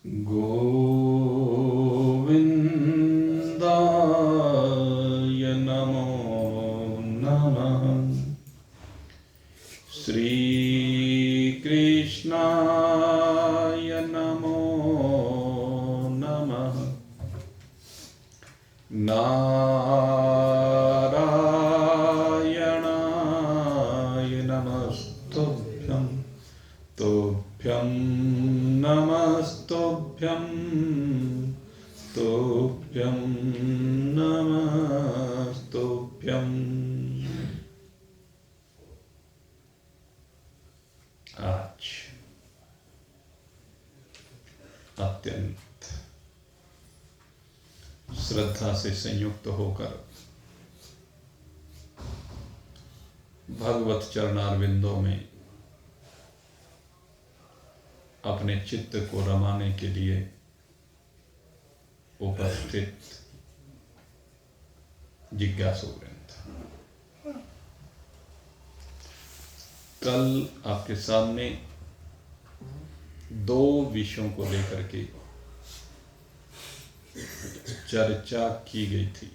गोविन्दाय नमो नमः। श्रीकृष्णाय नमो नमः। नारायणाय नमस्तुभ्यं तुभ्यं नमस्तुभ्यं तुभ्यं नमस्तुभ्यं। आज अत्यंत श्रद्धा से संयुक्त होकर भगवत चरणारविंदों में अपने चित्त को रमाने के लिए उपस्थित जिज्ञासुवृंद, कल आपके सामने दो विषयों को लेकर के चर्चा की गई थी।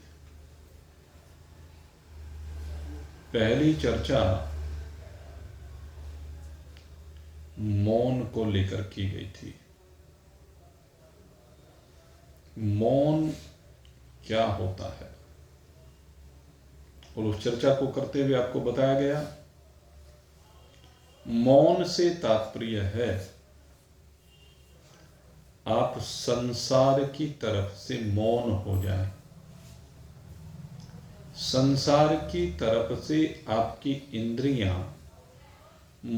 पहली चर्चा मौन को लेकर की गई थी। मौन क्या होता है, और उस चर्चा को करते हुए आपको बताया गया मौन से तात्पर्य है आप संसार की तरफ से मौन हो जाएं, संसार की तरफ से आपकी इंद्रियां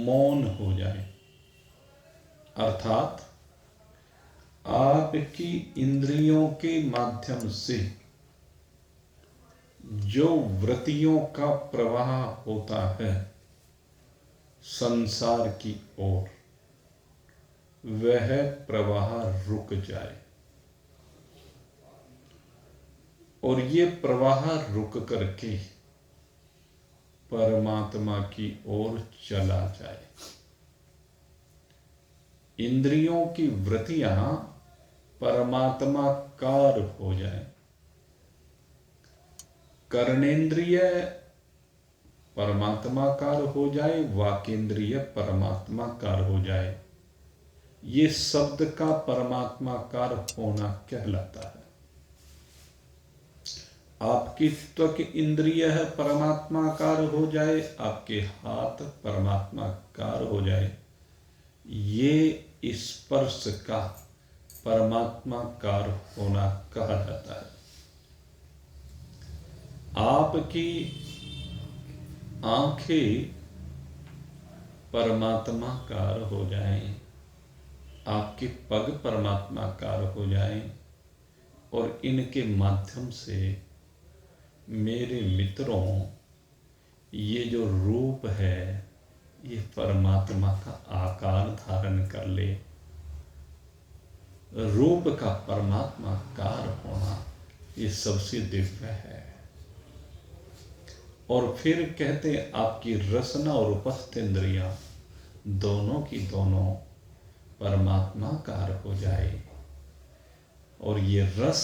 मौन हो जाएं, अर्थात आपकी इंद्रियों के माध्यम से जो वृत्तियों का प्रवाह होता है संसार की ओर, वह प्रवाह रुक जाए और ये प्रवाह रुक करके परमात्मा की ओर चला जाए। इंद्रियों की वृत्तियां परमात्माकार हो जाए, कर्णेंद्रिय परमात्माकार हो जाए, वाकेंद्रिय परमात्माकार हो जाए। ये शब्द का परमात्माकार होना कहलाता है। आपकी त्वक इंद्रिय है परमात्माकार हो जाए, आपके हाथ परमात्माकार हो जाए, ये स्पर्श का परमात्माकार होना कहा जाता है। आपकी आंखें परमात्माकार हो जाएं, आपके पग परमात्माकार हो जाएं, और इनके माध्यम से मेरे मित्रों ये जो रूप है ये परमात्मा का आकार धारण कर ले। रूप का परमात्माकार होना ये सबसे दिव्य है। और फिर कहते हैं आपकी रसना और उपस्थ इंद्रियां दोनों की दोनों परमात्माकार हो जाए, और ये रस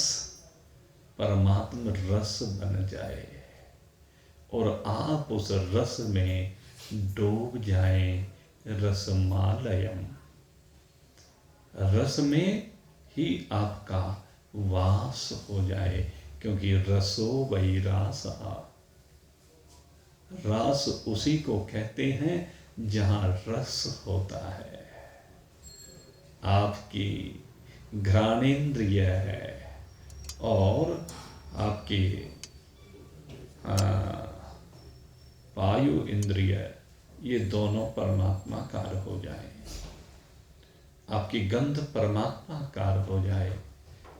परमात्मा रस बन जाए, और आप उस रस में डूब जाएं। रसमालयम, रस में ही आपका वास हो जाए, क्योंकि रसो वही रास, रास उसी को कहते हैं जहां रस होता है। आपकी घ्राणेन्द्रिय है और आपके वायु इंद्रिय, ये दोनों परमात्माकार हो जाए। आपकी गंध परमात्माकार हो जाए,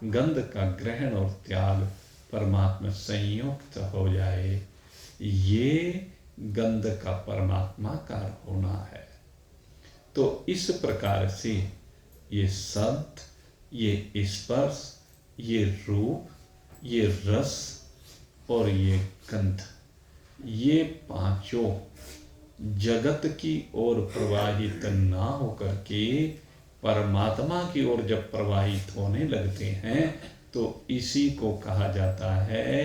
गंध का ग्रहण और त्याग परमात्मा संयुक्त हो जाए, ये गंध का परमात्माकार होना है। तो इस प्रकार से ये शब्द, ये स्पर्श, ये रूप, ये रस और ये गंध, ये पांचों जगत की ओर प्रवाहित ना होकर के परमात्मा की ओर जब प्रवाहित होने लगते हैं तो इसी को कहा जाता है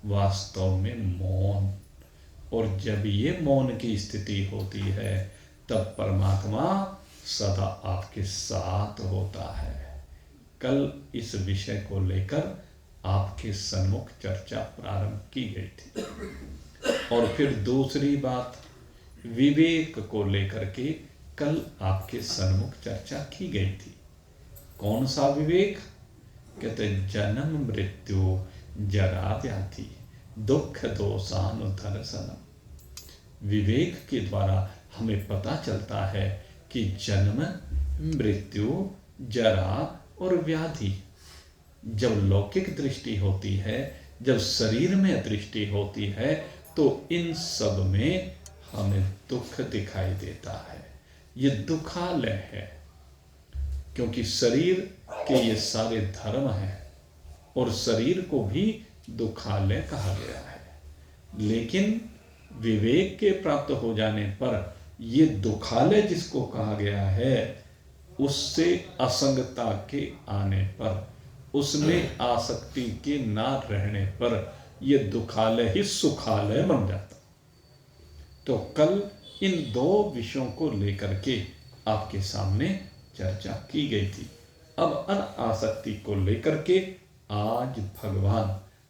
वास्तव में मौन। और जब ये मौन की स्थिति होती है तब परमात्मा सदा आपके साथ होता है। कल इस विषय को लेकर आपके सन्मुख चर्चा प्रारंभ की गई थी। और फिर दूसरी बात, विवेक को लेकर के कल आपके सन्मुख चर्चा की गई थी। कौन सा विवेक? कहते जन्म मृत्यु जरा व्याधि दुख दोषानुदर्शनम। विवेक के द्वारा हमें पता चलता है कि जन्म मृत्यु जरा और व्याधि, जब लौकिक दृष्टि होती है, जब शरीर में दृष्टि होती है, तो इन सब में हमें दुख दिखाई देता है। ये दुखालय है, क्योंकि शरीर के ये सारे धर्म हैं और शरीर को भी दुखालय कहा गया है। लेकिन विवेक के प्राप्त हो जाने पर ये दुखालय जिसको कहा गया है, उससे असंगता के आने पर, उसमें आसक्ति के ना रहने पर ये दुखालय ही सुखालय बन जाता। तो कल इन दो विषयों को लेकर के आपके सामने चर्चा की गई थी। अब अनासक्ति को लेकर के आज भगवान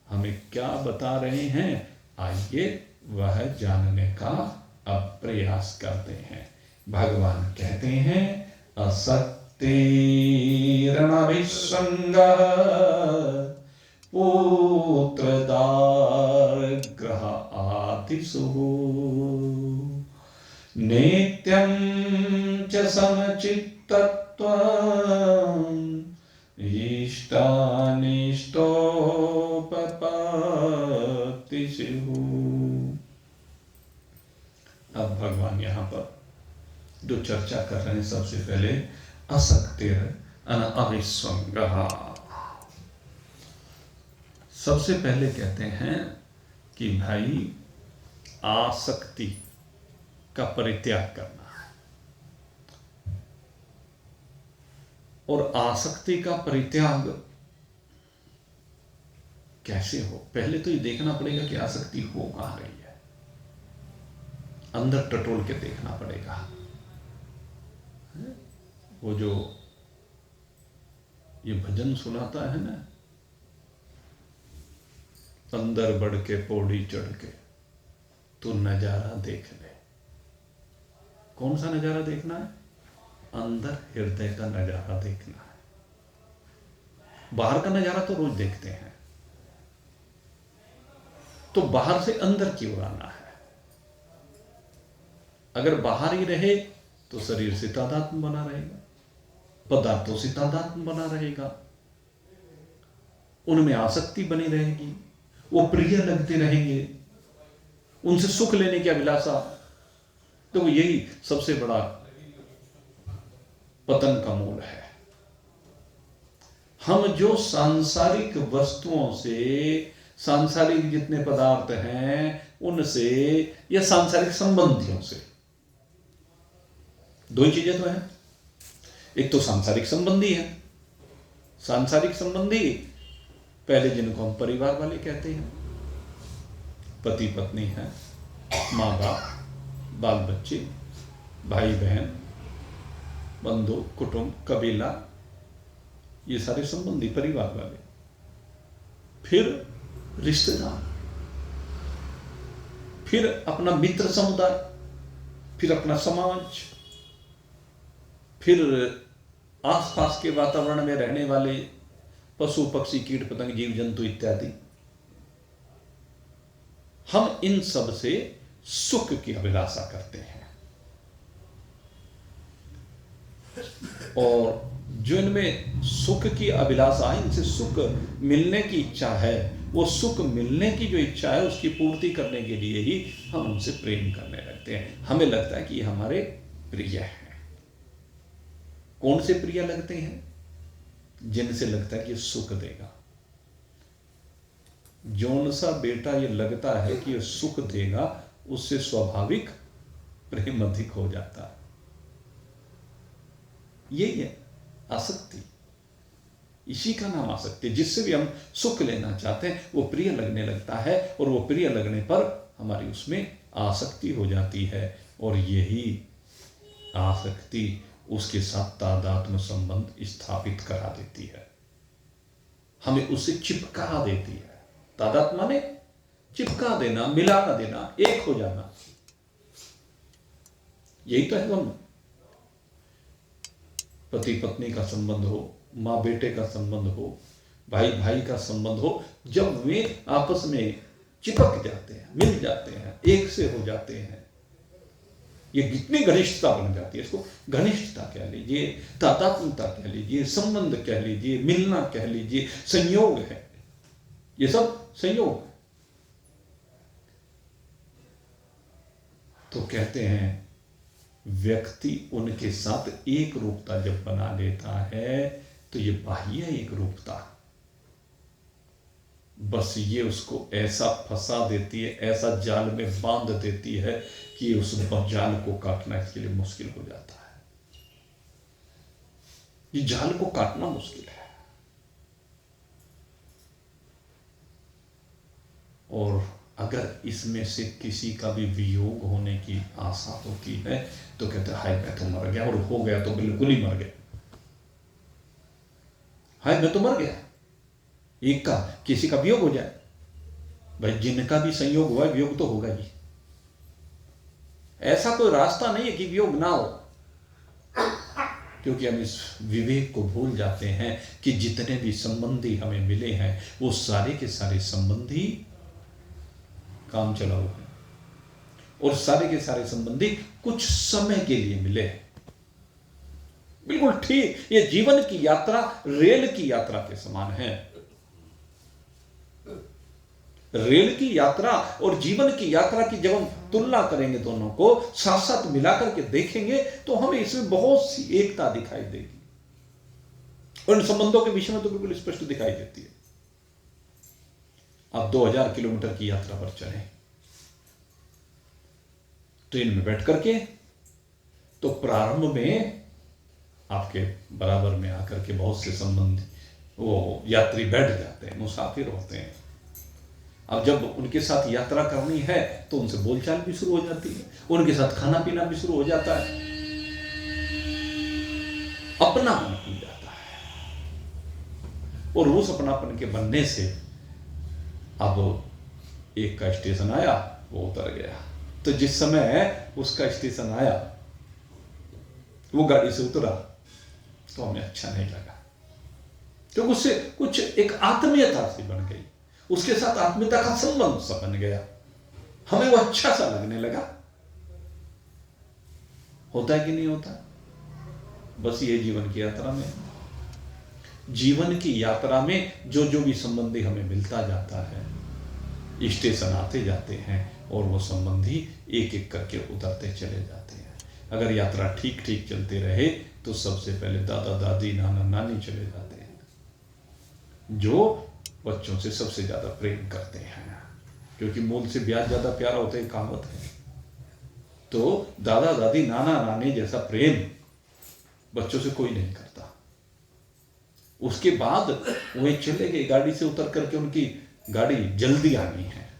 हमें क्या बता रहे हैं, आइए वह जानने का अब प्रयास करते हैं। भगवान कहते हैं असक्तिरनभिसंगः पुत्रदारगृह आदिषु नित्यं च समचित्तत्वम् इष्टानिष्टोपपत्तिषु। अब भगवान यहां पर जो चर्चा कर रहे हैं, सबसे पहले असक्तिर अनभिसंगः। सबसे पहले कहते हैं कि भाई आसक्ति का परित्याग करना है। और आसक्ति का परित्याग कैसे हो? पहले तो ये देखना पड़ेगा कि आसक्ति हो कहां रही है, अंदर टटोल के देखना पड़ेगा। वो जो ये भजन सुनाता है ना, अंदर बढ़ के पौड़ी चढ़ के तो नजारा देख ले। कौन सा नजारा देखना है? अंदर हृदय का नजारा देखना है। बाहर का नजारा तो रोज देखते हैं, तो बाहर से अंदर की ओर आना है। अगर बाहर ही रहे तो शरीर से तादात्म्य बना रहेगा, पदार्थों से तादात्म्य बना रहेगा, उनमें आसक्ति बनी रहेगी, वो प्रिय लगते रहेंगे, उनसे सुख लेने की अभिलाषा। तो यही सबसे बड़ा पतन का मूल है। हम जो सांसारिक वस्तुओं से, सांसारिक जितने पदार्थ हैं उनसे, या सांसारिक संबंधियों से, दो ही चीजें तो हैं। एक तो सांसारिक संबंधी है। सांसारिक संबंधी पहले जिनको हम परिवार वाले कहते हैं, पति पत्नी है, माँ बाप, बाल बच्चे, भाई बहन, बंधु कुटुंब, कबीला, ये सारे संबंधी परिवार वाले। फिर रिश्तेदार, फिर अपना मित्र समुदाय, फिर अपना समाज, फिर आसपास के वातावरण में रहने वाले पशु पक्षी कीट पतंग जीव जंतु इत्यादि। हम इन सब से सुख की अभिलाषा करते हैं, और जो इनमें सुख की अभिलाषा है, इनसे सुख मिलने की इच्छा है, वो सुख मिलने की जो इच्छा है उसकी पूर्ति करने के लिए ही हम उनसे प्रेम करने लगते हैं। हमें लगता है कि ये हमारे प्रिय हैं। कौन से प्रिय लगते हैं? जिनसे लगता है कि ये सुख देगा। जौन सा बेटा ये लगता है कि ये सुख देगा, उससे स्वाभाविक प्रेम अधिक हो जाता है। यही है आसक्ति, इसी का नाम आसक्ति। जिससे भी हम सुख लेना चाहते हैं वो प्रिय लगने लगता है, और वो प्रिय लगने पर हमारी उसमें आसक्ति हो जाती है, और यही आसक्ति उसके साथ तादात्म्य संबंध स्थापित करा देती है, हमें उससे चिपका देती है। तादात्म्य माने चिपका देना, मिला देना, एक हो जाना, यही तो है दोनों। पति पत्नी का संबंध हो, माँ बेटे का संबंध हो, भाई भाई का संबंध हो, जब वे आपस में चिपक जाते हैं, मिल जाते हैं, एक से हो जाते हैं, ये कितनी घनिष्ठता बन जाती है। इसको घनिष्ठता कह लीजिए, तादात्म्यता कह लीजिए, संबंध कह लीजिए, मिलना कह लीजिए, संयोग है, ये सब संयोग है। तो कहते हैं व्यक्ति उनके साथ एक रूपता जब बना लेता है तो ये बाह्य एक रूपता, बस ये उसको ऐसा फंसा देती है, ऐसा जाल में बांध देती है कि उस जाल को काटना इसके लिए मुश्किल हो जाता है। ये जाल को काटना मुश्किल है। और अगर इसमें से किसी का भी वियोग होने की आशा होती है तो कहते हैं हाय मैं तो मर गया, और हो गया तो बिल्कुल ही मर गया, हाय मैं तो मर गया। एक का किसी का वियोग हो जाए, भाई जिनका भी संयोग हुआ वियोग तो होगा ही, ऐसा कोई रास्ता नहीं है कि वियोग ना हो। क्योंकि हम इस विवेक को भूल जाते हैं कि जितने भी संबंधी हमें मिले हैं वो सारे के सारे संबंधी काम चलाऊ हैं, और सारे के सारे संबंधी कुछ समय के लिए मिले हैं। बिल्कुल ठीक, ये जीवन की यात्रा रेल की यात्रा के समान है। रेल की यात्रा और जीवन की यात्रा की जब हम तुलना करेंगे, दोनों को साथ साथ मिलाकर के देखेंगे तो हमें इसमें बहुत सी एकता दिखाई देगी, और इन संबंधों के विषय में तो बिल्कुल स्पष्ट दिखाई देती है। आप 2000 किलोमीटर की यात्रा पर चले ट्रेन में बैठ करके, तो प्रारंभ में आपके बराबर में आकर के बहुत से संबंधी वो यात्री बैठ जाते हैं, मुसाफिर होते हैं। अब जब उनके साथ यात्रा करनी है तो उनसे बोलचाल भी शुरू हो जाती है, उनके साथ खाना पीना भी शुरू हो जाता है, अपनापन बन जाता है। और उस अपनापन के बनने से अब एक का स्टेशन आया, वो उतर गया, तो जिस समय उसका स्टेशन आया वो गाड़ी से उतरा तो हमें अच्छा नहीं लगा, क्योंकि उससे कुछ एक आत्मीयता सी बन गई, उसके साथ आत्मीयता का संबंध सा बन गया, हमें वो अच्छा सा लगने लगा। होता है कि नहीं होता? बस ये जीवन की यात्रा में, जीवन की यात्रा में जो जो भी संबंधी हमें मिलता जाता है, स्टेशन आते जाते हैं और वो संबंधी एक एक करके उतरते चले जाते हैं। अगर यात्रा ठीक ठीक चलते रहे तो सबसे पहले दादा दादी नाना नानी चले जाते हैं, जो बच्चों से सबसे ज्यादा प्रेम करते हैं, क्योंकि मूल से ब्याज ज्यादा प्यारा होता है, कहावत है। तो दादा दादी नाना नानी जैसा प्रेम बच्चों से कोई नहीं करता। उसके बाद वे चले गए, गाड़ी से उतर करके उनकी गाड़ी जल्दी आनी है,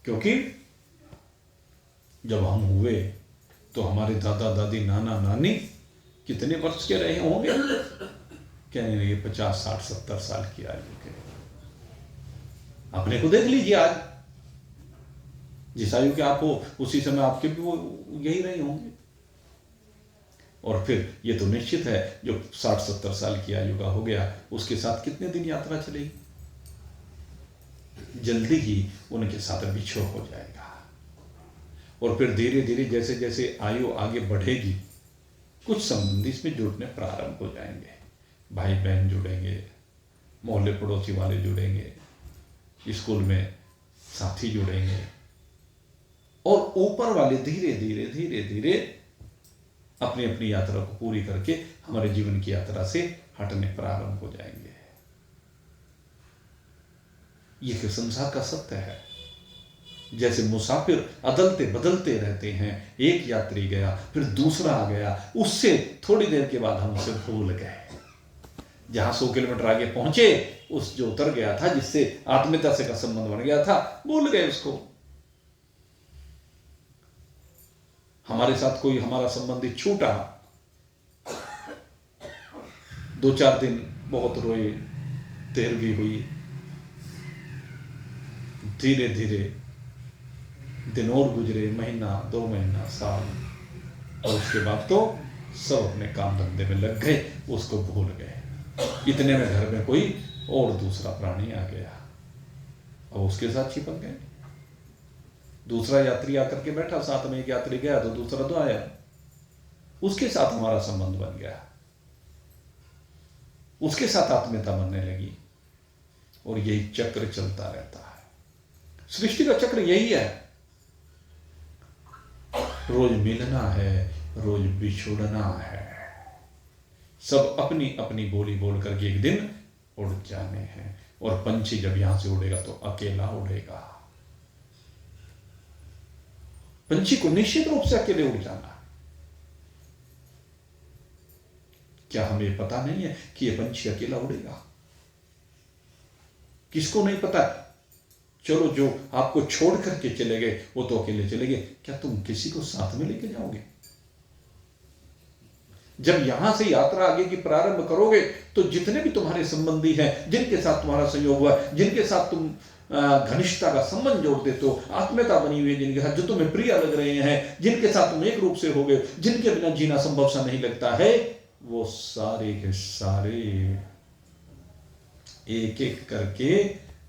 क्योंकि जब हम हुए तो हमारे दादा दादी नाना नानी कितने वर्ष के रहे होंगे? कहने लगे 50 60 70 साल की आयु के। अपने को देख लीजिए, आज जिस आयु के आप हो उसी समय आपके भी वो यही रहे होंगे। और फिर ये तो निश्चित है जो 60 70 साल की आयु का हो गया उसके साथ कितने दिन यात्रा चलेगी? जल्दी ही उनके साथ बिछोह हो जाएगा। और फिर धीरे धीरे जैसे जैसे आयु आगे बढ़ेगी कुछ संबंधी इसमें जुड़ने प्रारंभ हो जाएंगे, भाई बहन जुड़ेंगे, मोहल्ले पड़ोसी वाले जुड़ेंगे, स्कूल में साथी जुड़ेंगे, और ऊपर वाले धीरे धीरे धीरे धीरे अपनी अपनी यात्रा को पूरी करके हमारे जीवन की यात्रा से हटने प्रारंभ हो जाएंगे। ये संसार का सत्य है। जैसे मुसाफिर अदलते बदलते रहते हैं, एक यात्री गया फिर दूसरा आ गया, उससे थोड़ी देर के बाद हम उसे भूल गए। जहां 100 किलोमीटर आगे पहुंचे, उस जो उतर गया था, जिससे आत्मीयता से का संबंध बन गया था, भूल गए उसको। हमारे साथ कोई हमारा संबंधी छूटा, 2-4 दिन बहुत रोए, देर भी हुई, धीरे धीरे दिन और गुजरे, महीना 2 महीना साल, और उसके बाद तो सब अपने काम धंधे में लग गए, उसको भूल गए। इतने में घर में कोई और दूसरा प्राणी आ गया और उसके साथ चिपक गए। दूसरा यात्री आकर के बैठा, साथ में एक यात्री गया तो दूसरा तो आया, उसके साथ हमारा संबंध बन गया, उसके साथ आत्मीयता बनने लगी, और यही चक्र चलता रहता है। सृष्टि का चक्र यही है, रोज मिलना है, रोज बिछुड़ना है, सब अपनी अपनी बोली बोल करके एक दिन उड़ जाने हैं। और पंछी जब यहां से उड़ेगा तो अकेला उड़ेगा। पंछी को निश्चित रूप से अकेले उड़ जाना है। क्या हमें पता नहीं है कि यह पंछी अकेला उड़ेगा? किसको नहीं पता? चलो, जो आपको छोड़ करके चले गए वो तो अकेले चले गए, क्या तुम किसी को साथ में लेके जाओगे? जब यहां से यात्रा आगे की प्रारंभ करोगे तो जितने भी तुम्हारे संबंधी हैं, जिनके साथ तुम्हारा संयोग हुआ, जिनके साथ तुम घनिष्ठता का संबंध जोड़ देते हो, आत्मीयता बनी हुई है, जिनके साथ, जो तुम्हें प्रिय लग रहे हैं, जिनके साथ तुम एक रूप से हो गए, जिनके बिना जीना संभव सा नहीं लगता है, वो सारे के सारे एक एक करके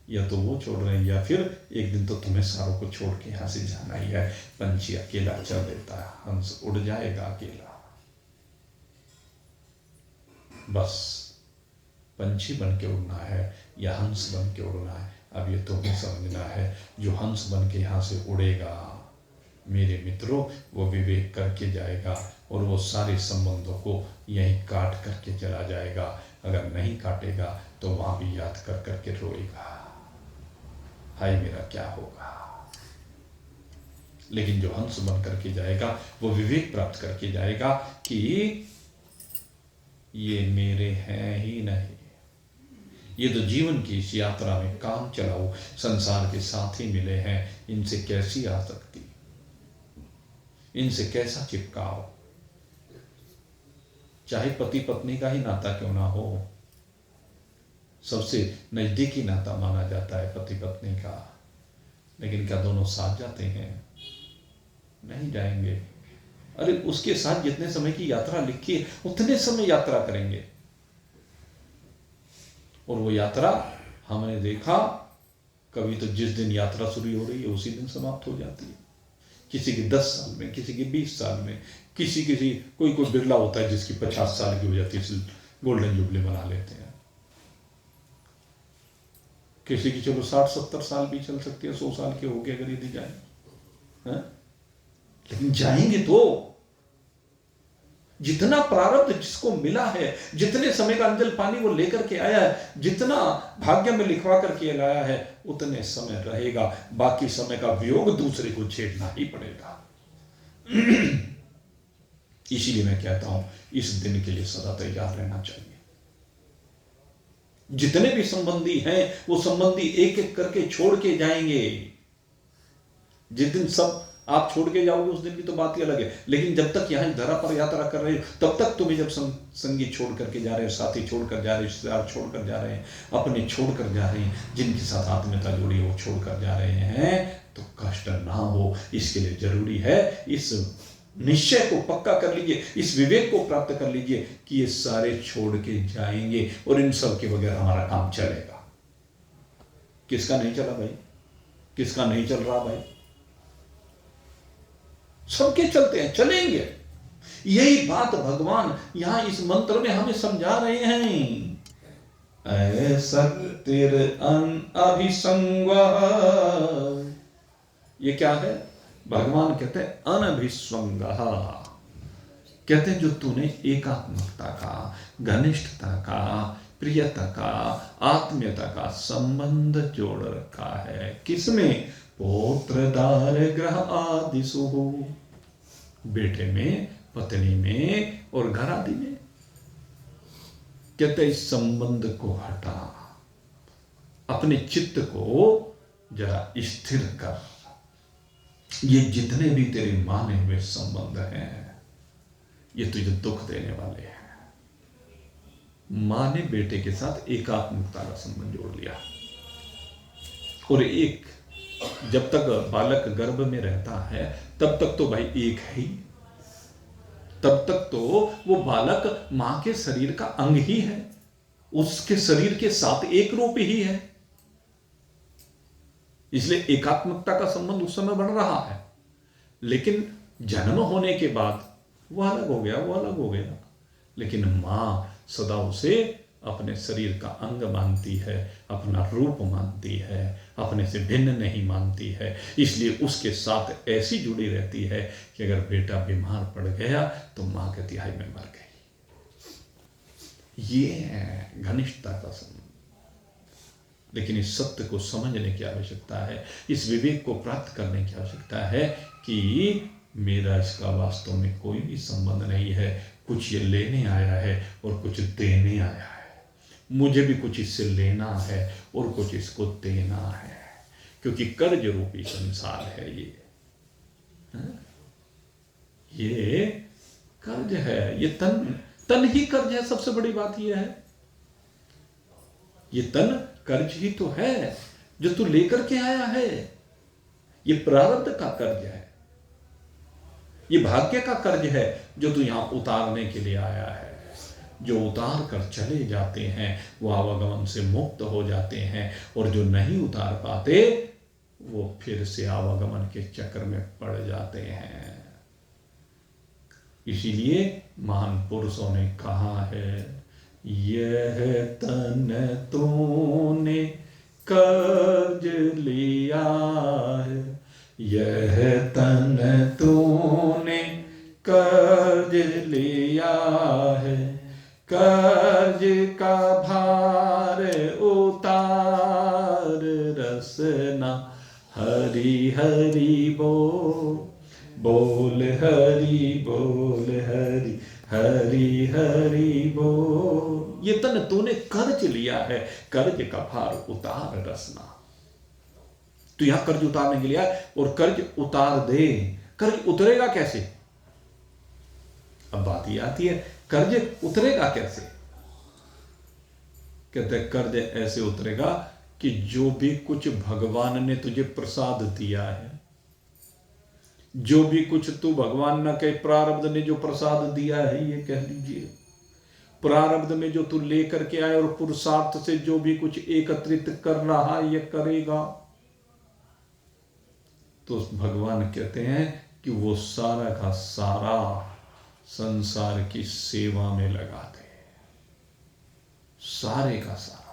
या तो वो छोड़ रहे हैं, या फिर एक दिन तो तुम्हें सारों को छोड़ के यहां से जाना ही है। पंछी अकेला चल देता है, हंस उड़ जाएगा अकेला। बस पंछी बन के उड़ना है या हंस बन के उड़ना है, अब ये तुम्हें समझना है। जो हंस बन के यहां से उड़ेगा मेरे मित्रों, वो विवेक करके जाएगा और वो सारे संबंधों को यहीं काट करके चला जाएगा। अगर नहीं काटेगा तो वहां भी याद कर करके रोएगा, हाय मेरा क्या होगा। लेकिन जो हंस बन करके जाएगा वो विवेक प्राप्त करके जाएगा कि ये मेरे हैं ही नहीं, ये तो जीवन की इस यात्रा में काम चलाओ संसार के साथी मिले हैं, इनसे कैसी आ सकती, इनसे कैसा चिपकाओ। चाहे पति पत्नी का ही नाता क्यों ना हो, सबसे नजदीकी नाता माना जाता है पति पत्नी का, लेकिन क्या दोनों साथ जाते हैं? नहीं जाएंगे। अरे उसके साथ जितने समय की यात्रा लिखी है उतने समय यात्रा करेंगे, और वो यात्रा हमने देखा कभी तो जिस दिन यात्रा शुरू हो रही है उसी दिन समाप्त हो जाती है। किसी के 10 साल में, किसी के 20 साल में, कोई बिरला होता है जिसकी 50 साल की हो जाती है, गोल्डन जुबली मना लेते हैं। किसी की चलो 60-70 साल भी चल सकती है, 100 साल के हो गए अगर यदि जाए, लेकिन जाएंगे तो जितना प्रारब्ध जिसको मिला है, जितने समय का अंजल पानी वो लेकर के आया है, जितना भाग्य में लिखवा करके लाया है, उतने समय रहेगा। बाकी समय का वियोग दूसरे को झेलना ही पड़ेगा। इसीलिए मैं कहता हूं इस दिन के लिए सदा तैयार रहना चाहिए। जितने भी संबंधी हैं वो संबंधी एक एक करके छोड़ के जाएंगे। जिस दिन सब आप छोड़ के जाओगे उस दिन की तो बात ही अलग है, लेकिन जब तक यहां धरा पर यात्रा कर रहे हो तब तक तुम्हें जब संगी छोड़ करके जा रहे हो, साथी छोड़ कर जा रहे हो, रिश्तेदार छोड़ कर जा रहे हैं, अपने छोड़ कर जा रहे हैं, जिनके साथ आत्मीयता जुड़ी हो छोड़ कर जा रहे हैं, तो कष्ट ना हो इसके लिए जरूरी है इस निश्चय को पक्का कर लीजिए, इस विवेक को प्राप्त कर लीजिए कि ये सारे छोड़ के जाएंगे और इन सब के बगैर हमारा काम चलेगा। किसका नहीं चला भाई? किसका नहीं चल रहा भाई? सबके चलते हैं, चलेंगे। यही बात भगवान यहां इस मंत्र में हमें समझा रहे हैं। शक्तिर अभिसंग, ये क्या है? भगवान कहते हैं अनभिस्वंग, कहते हैं जो तूने एकात्मकता का, घनिष्ठता का, प्रियता का, आत्मीयता का संबंध जोड़ रखा है। किसमें? पौत्रदार ग्रह आदि सुहो, बेटे में, पत्नी में और घर आदि में। कहते इस संबंध को हटा, अपने चित्त को जरा स्थिर कर। ये जितने भी तेरे माने हुए संबंध हैं, ये तुझे दुख देने वाले हैं। माँ ने बेटे के साथ एकात्मकता का संबंध जोड़ लिया, और एक, जब तक बालक गर्भ में रहता है तब तक तो भाई एक है ही, तब तक तो वो बालक मां के शरीर का अंग ही है, उसके शरीर के साथ एक रूप ही है। इसलिए एकात्मकता का संबंध उस समय बढ़ रहा है। लेकिन जन्म होने के बाद वो अलग हो गया, वो अलग हो गया। लेकिन मां सदा उसे अपने शरीर का अंग मानती है, अपना रूप मानती है, अपने से भिन्न नहीं मानती है। इसलिए उसके साथ ऐसी जुड़ी रहती है कि अगर बेटा बीमार पड़ गया तो मां के तिहाई में मर गई। ये है घनिष्ठता का संबंध। लेकिन इस सत्य को समझने की आवश्यकता है, इस विवेक को प्राप्त करने की आवश्यकता है कि मेरा इसका वास्तव में कोई भी संबंध नहीं है। कुछ ये लेने आया है और कुछ देने आया है। मुझे भी कुछ इससे लेना है और कुछ इसको देना है, क्योंकि कर्ज रूपी संसार है ये। ये कर्ज है, ये तन ही कर्ज है। सबसे बड़ी बात ये है, ये तन कर्ज ही तो है जो तू लेकर के आया है। ये प्रारब्ध का कर्ज है, ये भाग्य का कर्ज है जो तू यहां उतारने के लिए आया है। जो उतार कर चले जाते हैं वो आवागमन से मुक्त हो जाते हैं, और जो नहीं उतार पाते वो फिर से आवागमन के चक्र में पड़ जाते हैं। इसीलिए महान पुरुषों ने कहा है, यह तन तूने कर्ज लिया है, यह तन तूने कर्ज लिया है, कर्ज का भार उतार रसना। हरि हरि बोल, बोल हरि बोल, हरि हरि हरि बोल। ये तन तूने कर्ज लिया है, कर्ज का भार उतार रसना। तू यहां कर्ज उतारने के लिए आया और कर्ज उतार दे। कर्ज उतरेगा कैसे? अब बात ये आती है, कर्ज उतरेगा कैसे? कहते हैं कर्ज ऐसे उतरेगा कि जो भी कुछ भगवान ने तुझे प्रसाद दिया है, जो भी कुछ तू भगवान न के प्रारब्ध ने जो प्रसाद दिया है, ये कह लीजिए प्रारब्ध में जो तू लेकर के आए और पुरुषार्थ से जो भी कुछ एकत्रित कर रहा ये करेगा, तो भगवान कहते हैं कि वो सारा का सारा संसार की सेवा में लगा दे। सारे का सारा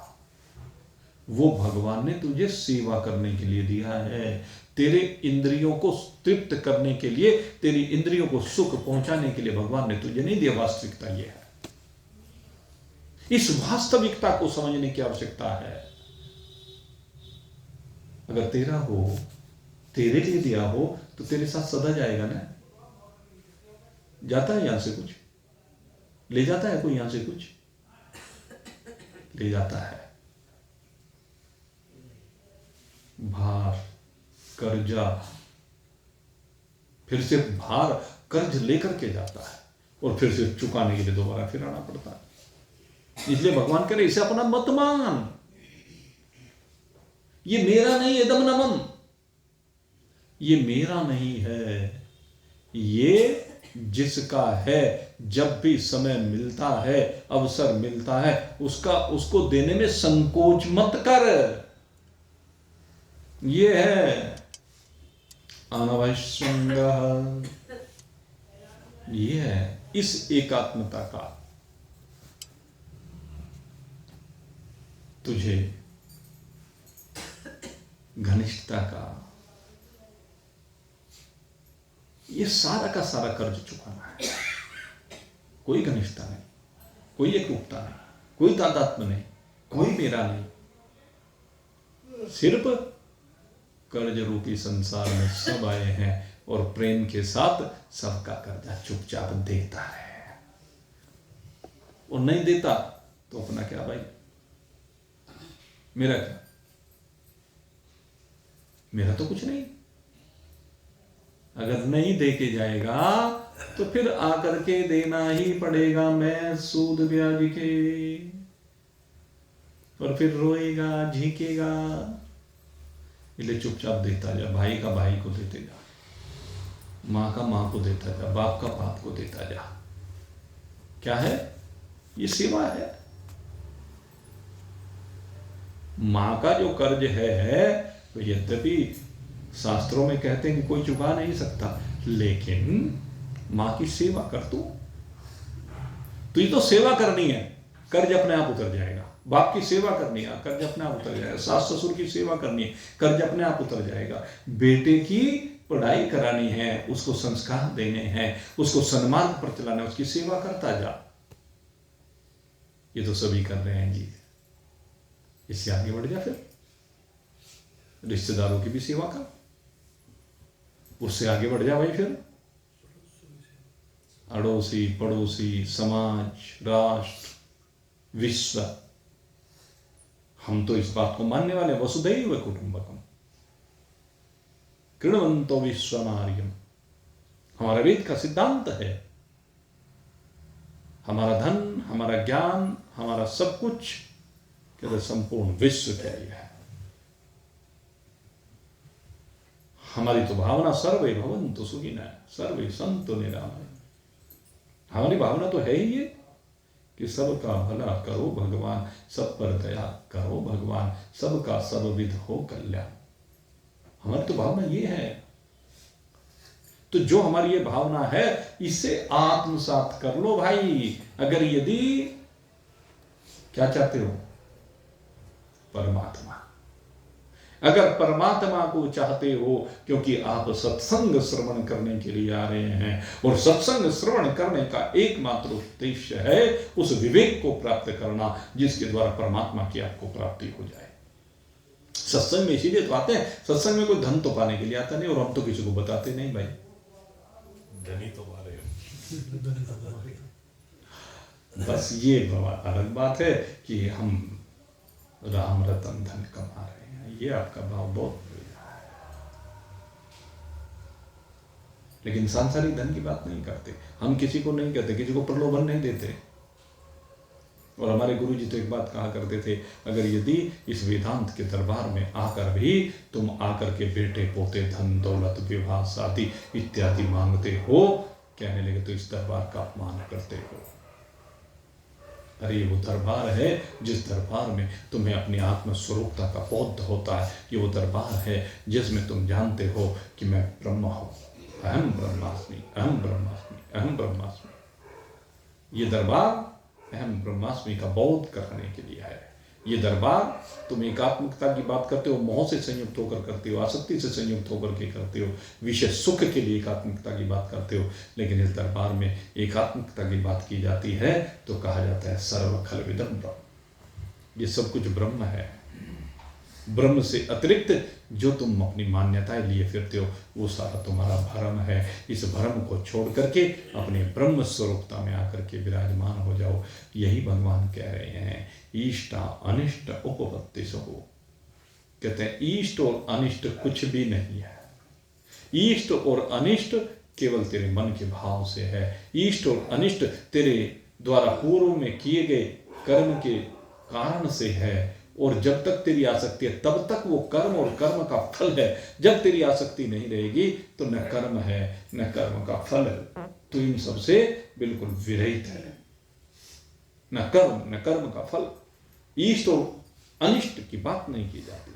वो भगवान ने तुझे सेवा करने के लिए दिया है, तेरे इंद्रियों को तृप्त करने के लिए, तेरी इंद्रियों को सुख पहुंचाने के लिए भगवान ने तुझे नहीं दिया। वास्तविकता यह है, इस वास्तविकता को समझने की आवश्यकता है। अगर तेरा हो, तेरे लिए दिया हो, तो तेरे साथ सदा जाएगा ना। जाता है यहां से कुछ ले जाता है, कोई यहां से कुछ ले जाता है। भार, कर्जा, फिर से भार कर्ज लेकर के जाता है और फिर से चुकाने के लिए दोबारा फिर आना पड़ता है। इसलिए भगवान कह रहे इसे अपना मत मान, ये मेरा नहीं है। दम नमन, ये मेरा नहीं है, ये जिसका है। जब भी समय मिलता है, अवसर मिलता है, उसको देने में संकोच मत कर। ये है अनवश्यंग, ये है इस एकात्मता का तुझे घनिष्ठता का ये सारा का सारा कर्ज चुकाना है। कोई घनिष्ठता नहीं, कोई एकरूपता नहीं, कोई तादात्म्य नहीं, कोई मेरा नहीं। सिर्फ कर्ज रूपी संसार में सब आए हैं और प्रेम के साथ सबका कर्जा चुपचाप देता है। और नहीं देता तो अपना क्या भाई, मेरा क्या, मेरा तो कुछ नहीं। अगर नहीं दे के जाएगा तो फिर आकर के देना ही पड़ेगा, मैं सूद ब्याज के, और फिर रोएगा झीकेगा। इसलिए चुपचाप देता जा, भाई का भाई को देते जा, माँ का माँ को देता जा, बाप का बाप को देता जा। क्या है ये? सेवा है। माँ का जो कर्ज है तो यद्यपि शास्त्रों में कहते हैं कि कोई चुका नहीं सकता, लेकिन माँ की सेवा कर तू, तुझे तो सेवा करनी है, कर्ज अपने आप उतर जाएगा। बाप की सेवा करनी है, कर्ज अपने आप उतर जाएगा। सास ससुर की सेवा करनी है, कर्ज अपने आप उतर जाएगा। बेटे की पढ़ाई करानी है, उसको संस्कार देने हैं, उसको सन्मार्ग पर चलाना है, उसकी सेवा करता जा। ये तो सभी कर रहे हैं जी, इससे आगे बढ़ जा। फिर रिश्तेदारों की भी सेवा कर, उससे आगे बढ़ जा भाई। फिर अड़ोसी पड़ोसी, समाज, राष्ट्र, विश्व, हम तो इस बात को मानने वाले, वसुधैव कुटुंबकम, कृण्वन्तो विश्वमार्यम, हमारा वेद का सिद्धांत है। हमारा धन, हमारा ज्ञान, हमारा सब कुछ कहते संपूर्ण विश्व के लिए है। हमारी तो भावना सर्वे भवन्तु सुखिनः सर्वे सन्तु निरामया। हमारी भावना तो है ही ये कि सबका भला करो भगवान, सब पर दया करो भगवान, सबका सर्वविध हो कल्याण। हमारी तो भावना ये है। तो जो हमारी ये भावना है, इसे आत्मसात कर लो भाई। अगर यदि क्या चाहते हो? परमात्मा। अगर परमात्मा को चाहते हो, क्योंकि आप सत्संग श्रवण करने के लिए आ रहे हैं, और सत्संग श्रवण करने का एकमात्र उद्देश्य है उस विवेक को प्राप्त करना जिसके द्वारा परमात्मा की आपको प्राप्ति हो जाए। सत्संग में इसीलिए तो आते हैं। सत्संग में कोई धन तो पाने के लिए आता नहीं, और हम तो किसी को बताते नहीं भाई, धनी तो मारे बस ये अलग बात है कि हम राम रतन धन कमा रहे हैं, ये आपका भाव बहुत बढ़िया है। लेकिन सांसारिक धन की बात नहीं करते हम, किसी को नहीं कहते, किसी को प्रलोभन नहीं देते। और हमारे गुरु जी तो एक बात कहा करते थे, अगर यदि इस वेदांत के दरबार में आकर भी तुम आकर के बेटे पोते धन दौलत विवाह शादी इत्यादि मांगते हो, कहने लगे तो इस दरबार का अपमान करते हो। अरे ये वो दरबार है जिस दरबार में तुम्हें अपनी आत्म स्वरूपता का बोध होता है। ये वो दरबार है जिसमें तुम जानते हो कि मैं ब्रह्म हूं, अहम ब्रह्मास्मि, अहम ब्रह्मास्मि, अहम ब्रह्मास्मि। ये दरबार अहम ब्रह्मास्मि का बोध करने के लिए है। ये दरबार तुम एकात्मिकता की बात करते हो, मोह से संयुक्त होकर करते हो, आसक्ति से संयुक्त होकर के करते हो, विषय सुख के लिए एकात्मिकता की बात करते हो। लेकिन इस दरबार में एकात्मिकता की बात की जाती है तो कहा जाता है सर्व खलविदं ब्रह्म। ये सब कुछ ब्रह्म है। ब्रह्म से अतिरिक्त जो तुम अपनी मान्यताएं लिए फिरते हो वो सारा तुम्हारा भ्रम है। इस भ्रम को छोड़ करके अपने ब्रह्म स्वरूपता में आकर के विराजमान हो जाओ। यही भगवान कह रहे हैं, ईष्टा अनिष्ट उपपत्ति सो। कहते हैं ईष्ट और अनिष्ट कुछ भी नहीं है। ईष्ट और अनिष्ट केवल तेरे मन के भाव से है। ईष्ट और अनिष्ट तेरे द्वारा पूर्व में किए गए कर्म के कारण से है। और जब तक तेरी आसक्ति है तब तक वो कर्म और कर्म का फल है। जब तेरी आसक्ति नहीं रहेगी तो न कर्म है न कर्म का फल है। तो इन सबसे बिल्कुल विरहित है। न कर्म का फल। इष्ट और अनिष्ट की बात नहीं की जाती।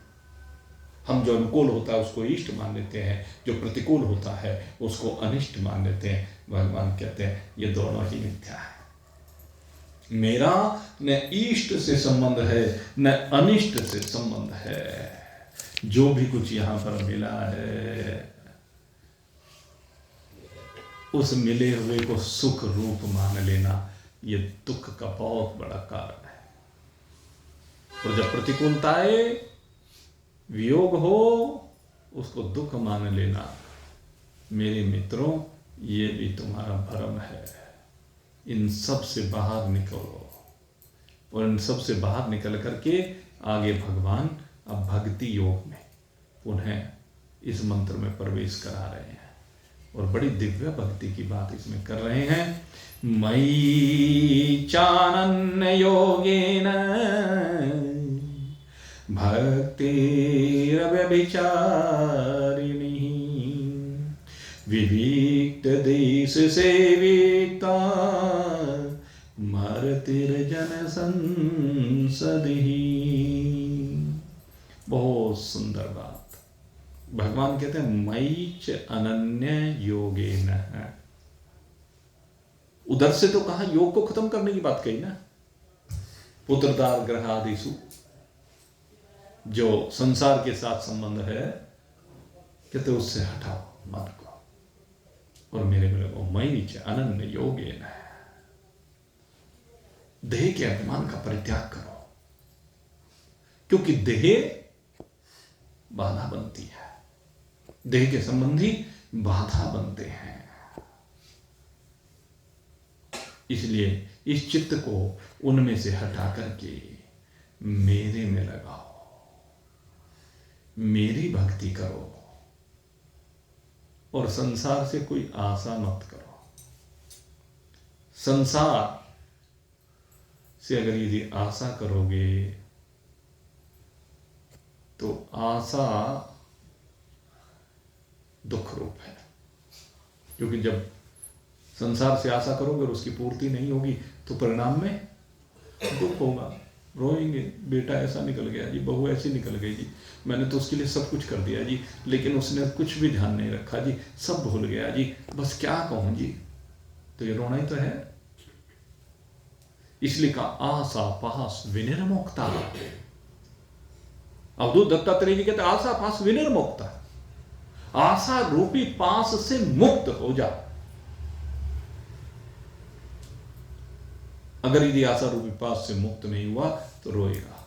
हम जो अनुकूल होता है उसको इष्ट मान लेते हैं, जो प्रतिकूल होता है उसको अनिष्ट मान लेते हैं। भगवान कहते हैं ये दोनों ही मिथ्या है। मेरा न इष्ट से संबंध है न अनिष्ट से संबंध है। जो भी कुछ यहां पर मिला है उस मिले हुए को सुख रूप मान लेना ये दुख का बहुत बड़ा कारण है। और जब प्रतिकूलता आए, वियोग हो, उसको दुख मान लेना। मेरे मित्रों, ये भी तुम्हारा भ्रम है। इन सब से बाहर निकलो, और इन सब से बाहर निकल करके आगे भगवान अब भक्ति योग में पुनः इस मंत्र में प्रवेश करा रहे हैं, और बड़ी दिव्य भक्ति की बात इसमें कर रहे हैं। मयि चानन्य योगेन भक्तिरव्यभिचारिणी विविक्त देश सेविता मर्तिर्जन संसदि। बहुत सुंदर बात। भगवान कहते हैं मयि च अनन्य योगेन। उधर से तो कहा योग को खत्म करने की बात कही ना, पुत्रदार ग्रहादिषु, जो संसार के साथ संबंध है, कहते उससे हटाओ मन को और मेरे में लगो। मयि च अनन्य योगेन, देह के अभिमान का परित्याग करो, क्योंकि देह बाधा बनती है, देह के संबंधी बाधा बनते हैं। इसलिए इस चित्त को उनमें से हटा करके मेरे में लगाओ, मेरी भक्ति करो, और संसार से कोई आशा मत करो। संसार से अगर यदि आशा करोगे तो आशा दुख रूप है, क्योंकि जब संसार से आशा करोगे और उसकी पूर्ति नहीं होगी तो परिणाम में दुख होगा। रोएंगे, बेटा ऐसा निकल गया जी, बहू ऐसी निकल गई जी, मैंने तो उसके लिए सब कुछ कर दिया जी, लेकिन उसने कुछ भी ध्यान नहीं रखा जी, सब भूल गया जी, बस क्या कहूं जी। तो ये रोना ही तो है। इसलिए कहा आशा पास विनिर्मुक्ता। अवधूत दत्तात्रेय जी कहते आशा पास विनिर्मुक्ता। आशा रूपी पास से मुक्त हो जा। अगर यदि आशा रूपी पास से मुक्त नहीं हुआ तो रोएगा।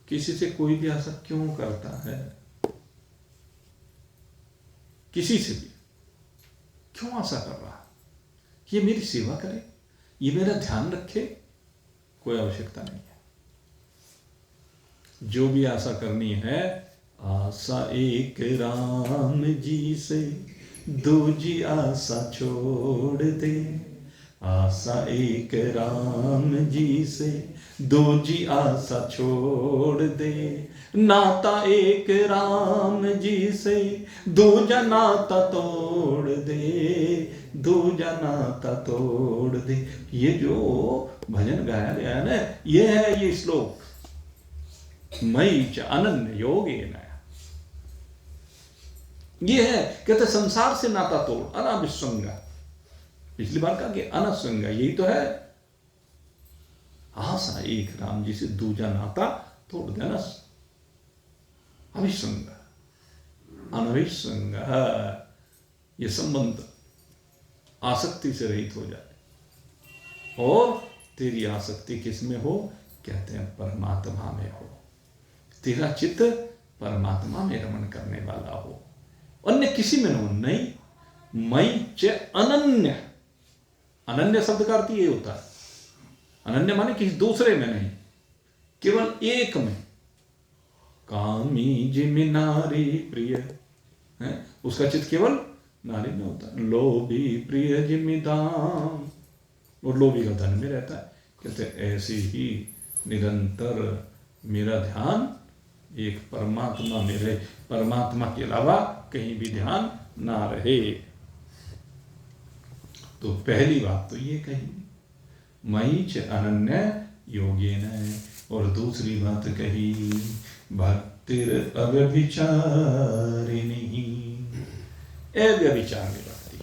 किसी से कोई भी आशा क्यों करता है? किसी से भी क्यों आशा कर रहा? ये मेरी सेवा करे, ये मेरा ध्यान रखे, कोई आवश्यकता नहीं है। जो भी आशा करनी है, आशा एक राम जी से, दूजी आशा छोड़ दे। आशा एक राम जी से, दूजी आशा छोड़ दे। नाता एक राम जी से, दूजा नाता तोड़ दे, दूजा नाता तोड़ दे। ये जो भजन गाया गया है ना, ये है ये श्लोक, मयि च अनन्य योगेन। ये है, कहते संसार से नाता तोड़, अनाभिसंग। पिछली बार कहा कि अनसंग, यही तो है। आशा एक राम जी से, दूजा नाता तोड़ देना। अभिसंग, अनभिसंग, ये संबंध आसक्ति से रहित हो जाए। और तेरी आसक्ति किसमें हो? कहते हैं परमात्मा में हो। तेरा चित्त परमात्मा में रमण करने वाला हो, अन्य किसी में न हो। नहीं, मयि च अनन्य। अनन्य शब्द का अर्थ ये होता है, अनन्य माने किसी दूसरे में नहीं, केवल एक में। कामी जिमि नारी प्रिय है, उसका चित्त केवल नारी में होता है। लोभी प्रिय जिमि दाम, और लोभी का धन में रहता है। कहते ऐसे ही निरंतर मेरा ध्यान एक परमात्मा में रहे, परमात्मा के अलावा कहीं भी ध्यान ना रहे। तो पहली बात तो ये कही, मयि च अनन्य योगेन, और दूसरी बात कही भक्तिर अव्यभिचारिणी, अव्यभिचारिणी भक्ति।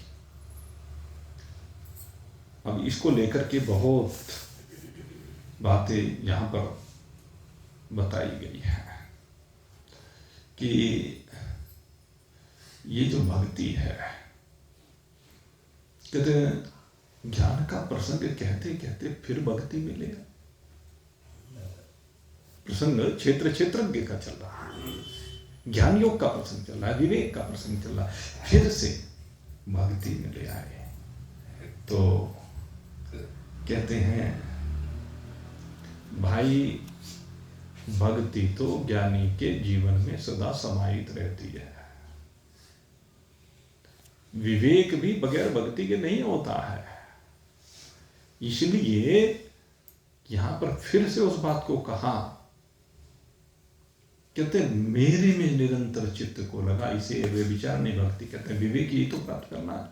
अब इसको लेकर के बहुत बातें यहां पर बताई गई है कि ये जो भक्ति है, कहते ज्ञान का प्रसंग कहते कहते फिर भक्ति मिलेगा। प्रसंग क्षेत्र क्षेत्रज्ञ का चल रहा है। ज्ञान योग का प्रसंग चल रहा है, विवेक का प्रसंग चल रहा है, फिर से भक्ति में ले आए। तो कहते हैं भाई भक्ति तो ज्ञानी के जीवन में सदा समाहित रहती है। विवेक भी बगैर भक्ति के नहीं होता है। इसलिए यहां पर फिर से उस बात को कहा, कहते हैं मेरे में निरंतर चित्त को लगा, इसे वे विचार नहीं भक्ति कहते हैं। विवेक ही तो प्राप्त करना है,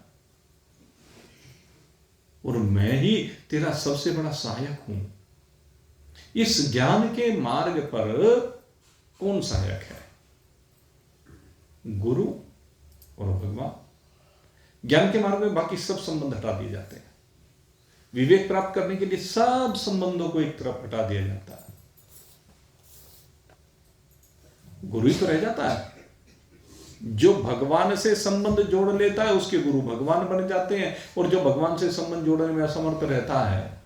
और मैं ही तेरा सबसे बड़ा सहायक हूं। इस ज्ञान के मार्ग पर कौन सहायक है? गुरु और भगवान। ज्ञान के मार्ग में बाकी सब संबंध हटा दिए जाते हैं। विवेक प्राप्त करने के लिए सब संबंधों को एक तरफ हटा दिया जाता है। गुरु ही तो रह जाता है। जो भगवान से संबंध जोड़ लेता है उसके गुरु भगवान बन जाते हैं, और जो भगवान से संबंध जोड़ने में असमर्थ रहता है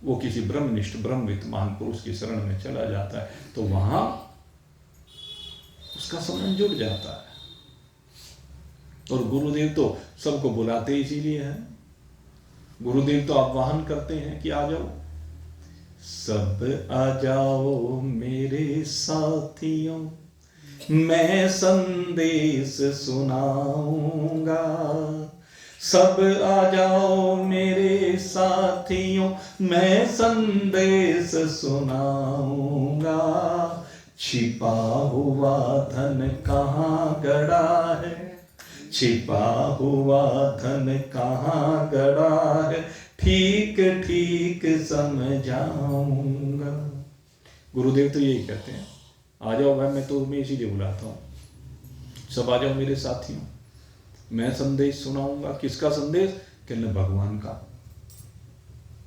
वो किसी ब्रह्मनिष्ठ ब्रह्मविद महान पुरुष की शरण में चला जाता है, तो वहां उसका संबंध जुड़ जाता है। और गुरुदेव तो सबको बुलाते इसीलिए हैं। गुरुदेव तो आह्वान करते हैं कि आ जाओ, सब आ जाओ मेरे साथियों, मैं संदेश सुनाऊंगा। सब आ जाओ मेरे साथियों, मैं संदेश सुनाऊंगा। छिपा हुआ धन कहाँ गड़ा है, छिपा हुआ धन कहाँ गड़ा है, ठीक ठीक समझाऊंगा। गुरुदेव तो यही कहते हैं, आ जाओ भाई, मैं तो तुम्हें इसीलिए बुलाता हूं। सब आ जाओ मेरे साथियों, मैं संदेश सुनाऊंगा। किसका संदेश? कहने भगवान का।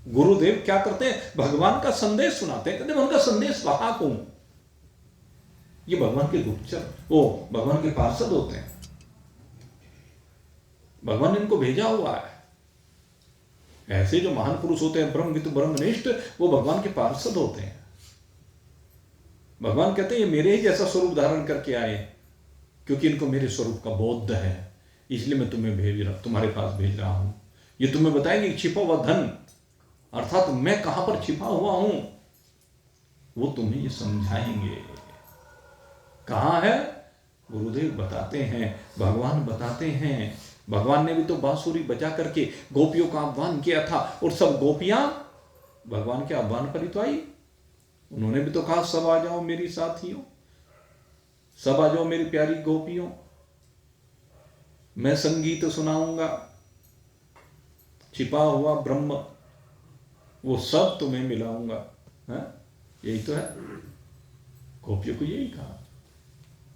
गुरुदेव क्या करते हैं? भगवान का संदेश सुनाते हैं। कहते हैं उनका संदेश वाहक हूं। ये भगवान के गुप्तचर, वो भगवान के पार्षद होते हैं। भगवान ने इनको भेजा हुआ है। ऐसे जो महान पुरुष होते हैं ब्रह्मविद ब्रह्मनिष्ठ, वो भगवान के पार्षद होते हैं। भगवान कहते हैं ये मेरे ही जैसा स्वरूप धारण करके आए, क्योंकि इनको मेरे स्वरूप का बोध है, इसलिए मैं तुम्हारे पास भेज रहा हूं। ये तुम्हें बताएंगे छिपा हुआ धन, अर्थात मैं कहां पर छिपा हुआ हूं, वो तुम्हें ये समझाएंगे। कहां है? गुरुदेव बताते हैं, भगवान बताते हैं। भगवान ने भी तो बांसुरी बजा करके गोपियों का आह्वान किया था, और सब गोपियां भगवान के आह्वान पर ही तो आई। उन्होंने भी तो कहा सब आ जाओ मेरी साथियों, सब आ जाओ मेरी प्यारी गोपियों, मैं संगीत सुनाऊंगा। छिपा हुआ ब्रह्म वो सब तुम्हें मिलाऊंगा। यही तो है। गोपियों को यही कहा,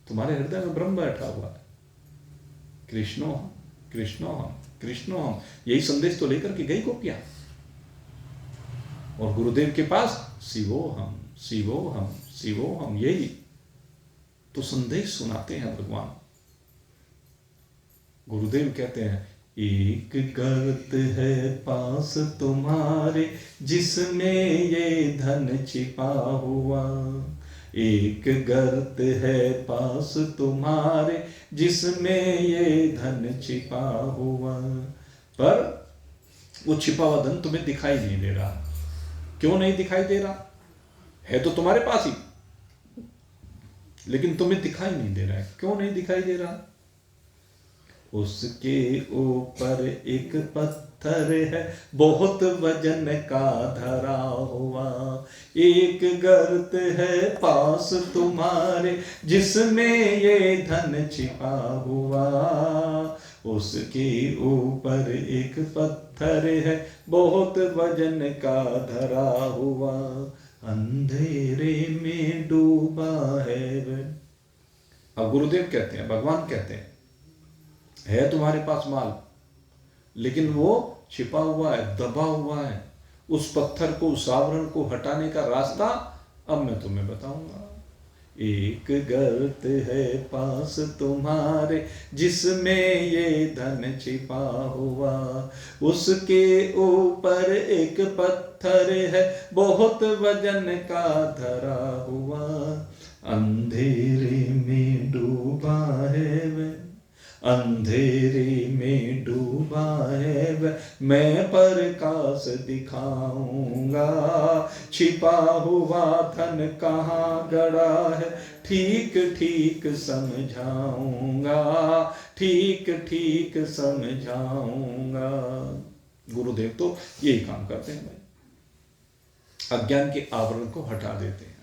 तुम्हारे हृदय में ब्रह्म बैठा हुआ है। कृष्णो हम कृष्णो हम कृष्णो हम, यही संदेश तो लेकर के गई गोपियां। और गुरुदेव के पास शिवो हम शिवो हम शिवो हम, यही तो संदेश सुनाते हैं भगवान। गुरुदेव कहते हैं एक गर्त है पास तुम्हारे, जिसमें ये धन छिपा हुआ। एक गर्त है पास तुम्हारे, जिसमें ये धन छिपा हुआ। पर वो छिपा हुआ धन तुम्हें दिखाई नहीं दे रहा। क्यों नहीं दिखाई दे रहा? है तो तुम्हारे पास ही, लेकिन तुम्हें दिखाई नहीं दे रहा है। क्यों नहीं दिखाई दे रहा? उसके ऊपर एक पत्थर है बहुत वजन का धरा हुआ। एक गर्त है पास तुम्हारे, जिसमें ये धन छिपा हुआ। उसके ऊपर एक पत्थर है बहुत वजन का धरा हुआ। अंधेरे में डूबा है। अब गुरुदेव कहते हैं, भगवान कहते हैं, है तुम्हारे पास माल, लेकिन वो छिपा हुआ है, दबा हुआ है। उस पत्थर को, उस आवरण को हटाने का रास्ता अब मैं तुम्हें बताऊंगा। एक गर्त है पास तुम्हारे, जिसमें ये धन छिपा हुआ। उसके ऊपर एक पत्थर है बहुत वजन का धरा हुआ। अंधेरे में डूबा है वह, अंधेरे में डूबा है वह, मैं प्रकाश दिखाऊंगा। छिपा हुआ धन कहाँ गड़ा है, ठीक ठीक समझाऊंगा, ठीक ठीक समझाऊंगा। गुरुदेव तो यही काम करते हैं भाई, अज्ञान के आवरण को हटा देते हैं।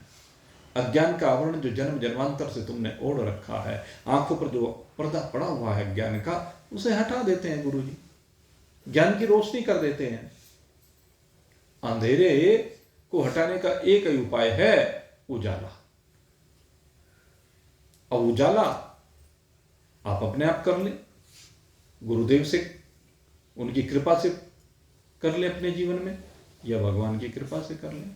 अज्ञान का आवरण जो जन्म जन्मांतर से तुमने ओढ़ रखा है, आंखों पर जो पर्दा पड़ा हुआ है ज्ञान का, उसे हटा देते हैं गुरु जी, ज्ञान की रोशनी कर देते हैं। अंधेरे को हटाने का एक ही उपाय है, उजाला। और उजाला आप अपने आप कर लें, गुरुदेव से, उनकी कृपा से कर लें अपने जीवन में, या भगवान की कृपा से कर लें।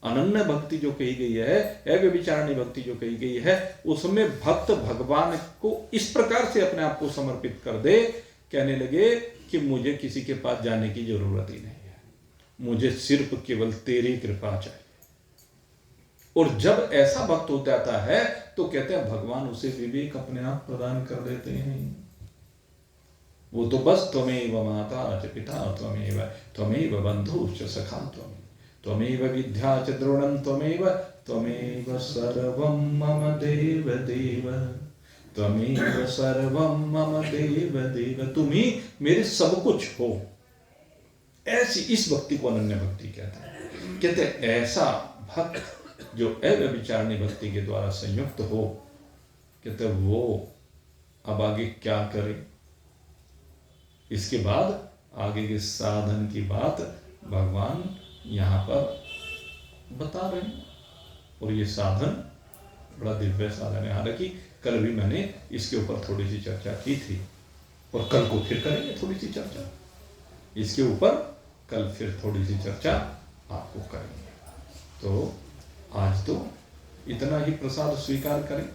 अनन्य भक्ति जो कही गई है, अव्यभिचारिणी भक्ति जो कही गई है, उसमें भक्त भगवान को इस प्रकार से अपने आप को समर्पित कर दे, कहने लगे कि मुझे किसी के पास जाने की जरूरत ही नहीं है, मुझे सिर्फ केवल तेरी कृपा चाहिए। और जब ऐसा भक्त हो जाता है तो कहते हैं भगवान उसे विवेक अपने आप प्रदान कर देते हैं। वो तो बस त्वमेव माता च पिता त्वमेव, त्वमेव बंधुश्च सखा त्वमेव, त्वमेव विद्या च द्रोणं त्वमेव, त्वमेव सर्वं मम देव देव, त्वमेव सर्वं मम देव देव। तुम ही मेरे सब कुछ हो। ऐसी इस भक्ति को अनन्य भक्ति कहते हैं। कहते हैं ऐसा भक्त जो अव्यभिचारिणी भक्ति के द्वारा संयुक्त हो, कहते वो अब आगे क्या करे। इसके बाद आगे के साधन की बात भगवान यहाँ पर बता रहे हैं, और ये साधन बड़ा दिव्य साधन है। हालांकि कल भी मैंने इसके ऊपर थोड़ी सी चर्चा की थी, और कल को फिर करेंगे थोड़ी सी चर्चा इसके ऊपर, कल फिर थोड़ी सी चर्चा आपको करेंगे। तो आज तो इतना ही प्रसाद स्वीकार करें,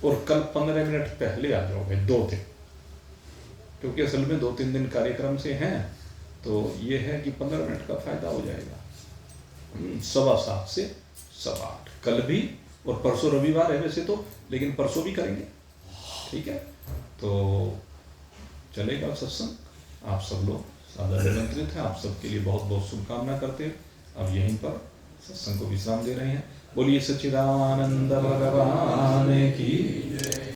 और कल 15 मिनट पहले आ जाओगे, 2 दिन, क्योंकि असल में 2-3 दिन कार्यक्रम से हैं, तो ये है कि 15 मिनट का फायदा हो जाएगा। 7:15 से 8:15 कल भी, और परसों रविवार है वैसे तो, लेकिन परसों भी करेंगे, ठीक है। तो चलेगा सत्संग, आप सब लोग सादर निमंत्रित हैं। आप सबके लिए बहुत बहुत शुभकामना करते हैं। अब यहीं पर सत्संग को विश्राम दे रहे हैं। बोलिए सच्चिदानंद भगवान की जय।